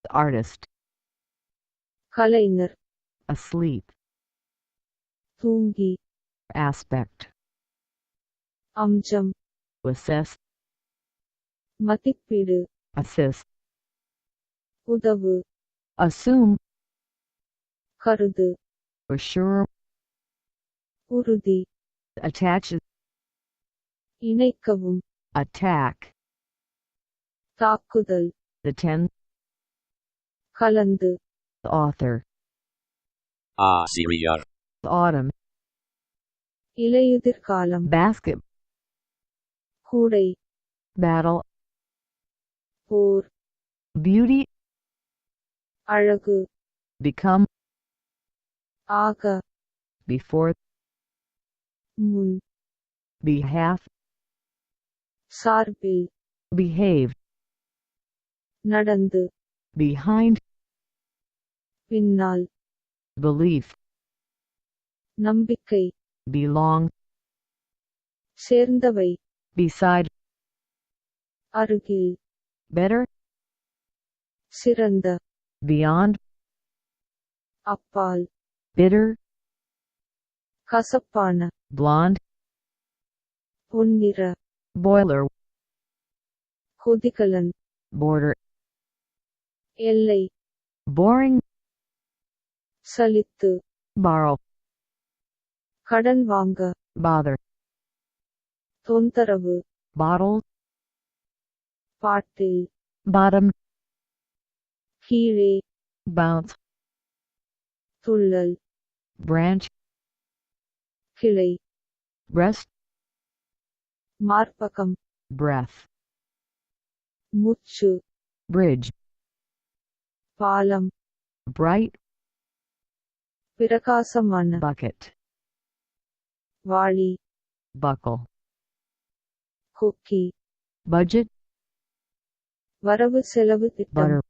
artist, கலைஞர், asleep, தூங்கி, aspect, அம்சம், assess, மதிப்பீடு, assist, உதவு, assume, கருது, assure, உறுதி, attach, இணைக்கவும், attack, தாக்குதல், attend, கலந்து, author, Assyria, autumn, இலையுதிர்காலம், basket, கூடை, battle, போர், beauty, அழகு, become, ஆக, before, முன், behalf, சார்பில், behave, நடந்து, behind, பின்னால், belief, நம்பிக்கை, belong, சேர்ந்தவை, beside, அருகில், better, சிறந்த, beyond, அப்பால், bitter, கசப்பான, blonde, பொன்னிற, boiler, கொதிகலன், border, எல்லை, boring, சலித்து, borrow, கடன் வாங்க, bother, தொந்தரவு, bottle, பாட்டில், bottom, கீழே, bounce, துள்ளல், branch, கிளை, breast, மார்பகம், breath, முச்சு, bridge, பாலம், bright, பிரகாசமான, bucket, வாளி, buckle, கொக்கி, budget, வரவு செலவு திட்டம், butter,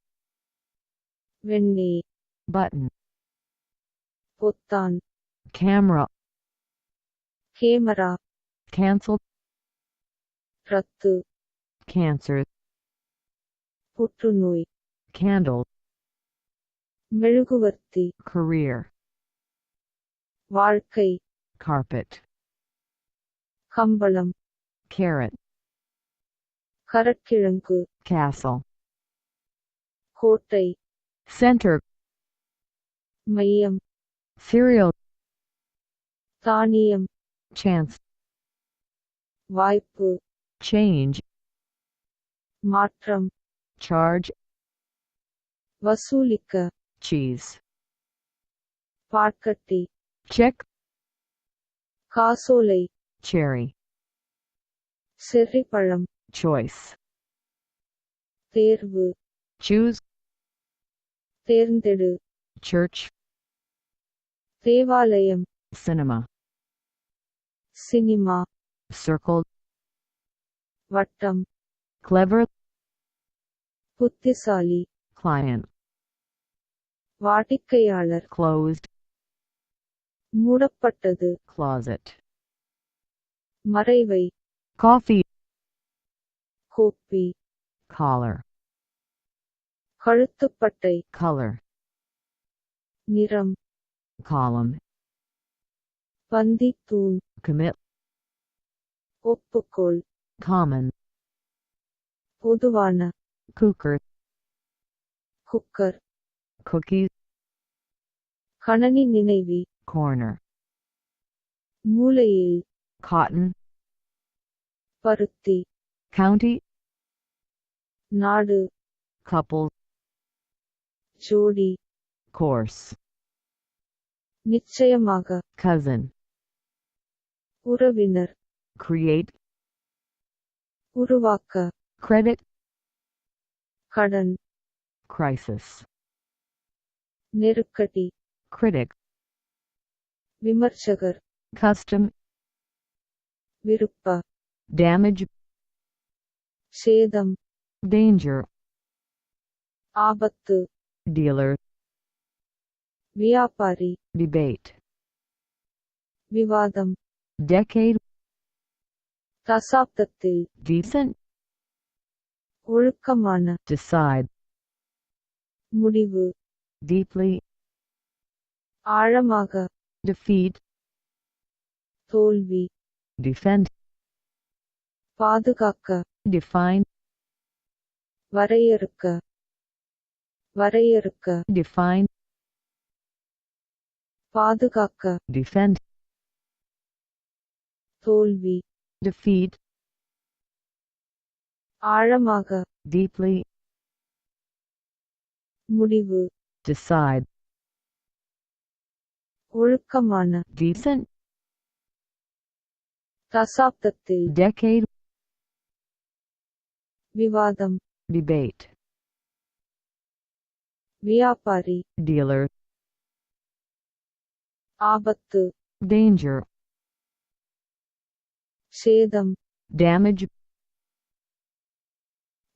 வெண்ணெய், button, பொத்தான், camera, கேமரா, cancel, ரத்து, cancer, புற்றுநோய், candle, மெழுகுவர்த்தி, career, வாழ்க்கை, carpet, கம்பளம், carrot, கரக்கிழங்கு, castle, கோட்டை, center, மையம், cereal, தானியம், chance, வாய்ப்பு, change, மாற்றம், charge, வசூலிக்க, cheese, பாட்கட்டி, check, காசோலை, cherry, செர்ரிப்பழம், choice, தேர்வு, choose, தேர்ந்தெடு, church, தேவாலயம், cinema, சினிமா, circle, வட்டம், clever, புத்திசாலி, client, வாடிக்கையாளர், closed, மூடப்பட்டது, closet, மறைவை, coffee, கோப்பி, collar, கழுத்துப்பட்டை, color, நிறம், column, பந்தி தூண், commit, ஒப்புக்கோள், common, பொதுவான, cooker, குக்கர், cookies, கணனி நினைவி, corner, மூலையில், cotton, பருத்தி, county, நாடு, couple, ஜோடி, course, நிச்சயமாக, cousin, உறவினர், create, உருவாக்க, credit, கடன், crisis, நெருக்கடி, critic, விமர்சகர், custom, விருப்ப, damage, சேதம், danger, ஆபத்து, dealer, வியாபாரி, debate, விவாதம், decade, தசாப்தத்தில், decent, ஒழுக்கமான, decide, முடிவு deeply, ஆழமாக defeat, தோல்வி defend, பாதுகாக்க define, வரையறுக்க வரையறுக்க define, பாதுகாக்க defend, தோல்வி defeat, ஆழமாக deeply, முடிவு decide, ஒழுக்கமான decent, தசாப்தத்தில் decade, விவாதம் debate, வியாபாரி dealer, ஆபத்து danger, சேதம் damage,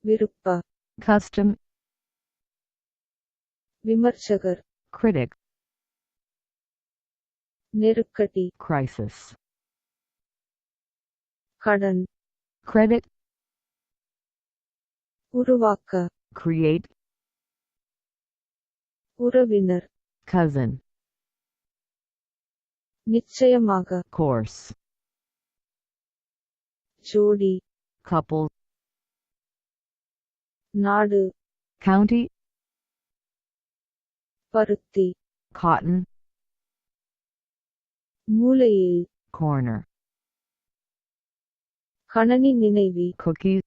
விருப்ப custom, விமர்சகர் critic, நெருக்கடி crisis, கடன் credit, உருவாக்க create, உறவினர் cousin, நிச்சயமாக course, ஜோடி couple, நாடு county, பருத்தி cotton, மூலையில் corner, கணனி நினைவி cookies,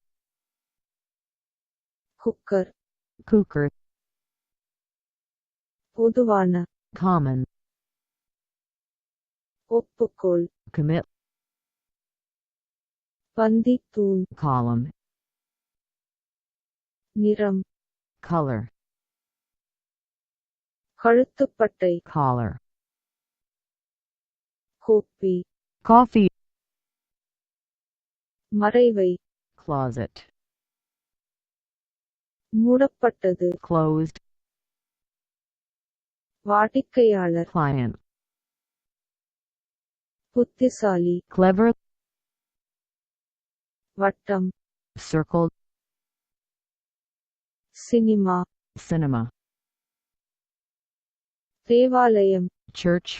குக்கர் cooker, பொதுவான common, ஒப்புக்கோள் commit, பந்தி தூண் column, நிறம் color, கழுத்துப்பட்டை collar, கோப்பி coffee, மறைவை closet, மூடப்பட்டது closed, வாடிக்கையாளர் client, புத்திசாலி clever, வட்டம் circle, சினிமா cinema, தேவாலயம் church,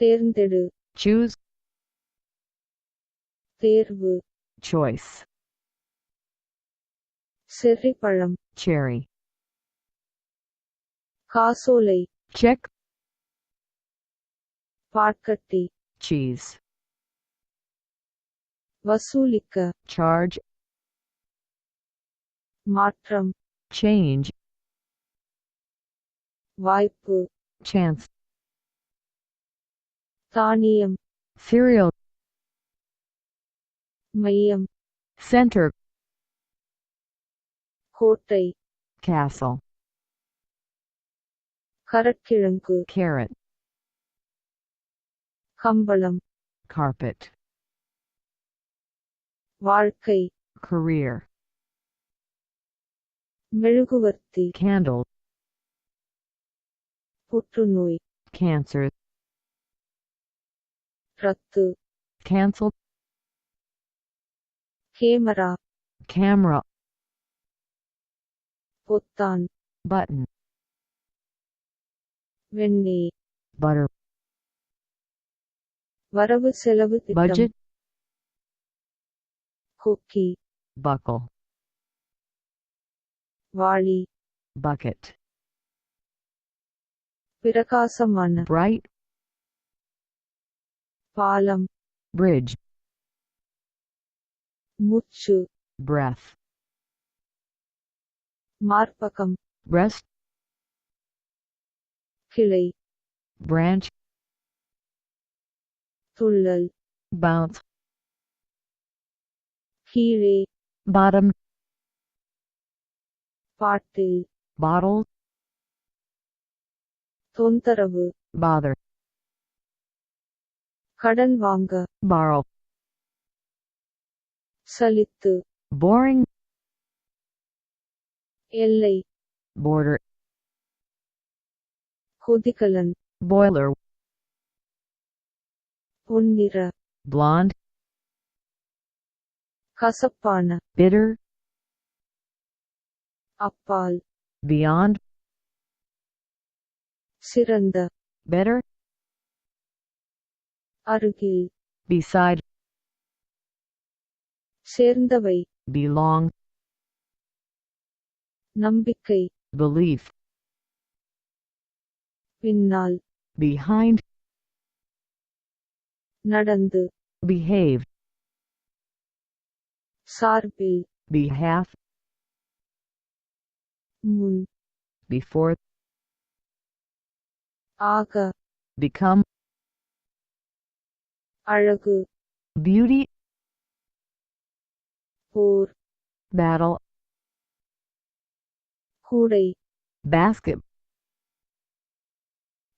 தேர்ந்தெடு choose, தேர்வு choice, செர்ரிப்பழம் cherry, காசோலை check, பாட்கட்டி cheese, வசூலிக்க charge, மாற்றம் change, வாய்ப்பு chance, தானியம் cereal, மையம் center, கோட்டை castle, கரக்கிழங்கு carrot, கம்பளம் carpet, வாழ்க்கை career, மெழுகுவர்த்தி candle, புற்றுநோய் cancer, ரத்து cancel, கேமரா camera, பொத்தான் button, வெண்ணெய் butter, வரவு செலவு திட்டம் budget, கொக்கி buckle, வாளி bucket, பிரகாசமான bright, பாலம் bridge, மூச்சு breath, மார்பகம் breast, கிளை branch, துள்ளல் bounce, கீழே bottom, பாட்டில் bottle, தொந்தரவு bother, கடன் வாங்க borrow, சலித்து boring, எல்லை border, கொதிகலன் boiler, பொன்னிற blonde, கசப்பான bitter, அப்பால் beyond, சிறந்த better, அருகில் beside, சேர்ந்தவை belong, நம்பிக்கை belief, பின்னால் behind, நடந்து behave, சார்பில் behalf, முன் before, ஆக become, அழகு beauty, போர் battle, கூடை basket,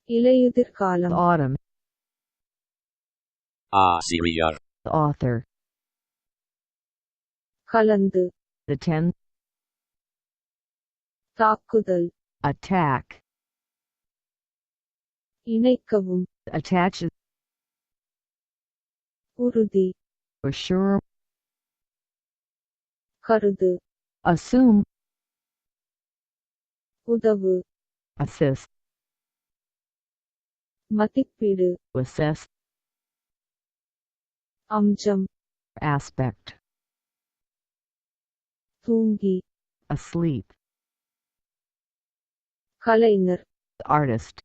இலையுதிர்காலம் autumn, ஆசிரியர் author, கலந்து the 10, தாக்குதல் attack, இணைக்கவும் attach, உறுதி assure, கருது assume, உதவு assist, மதிப்பீடு assess, அம்சம் aspect, தூங்கி asleep, கலைஞர் artist,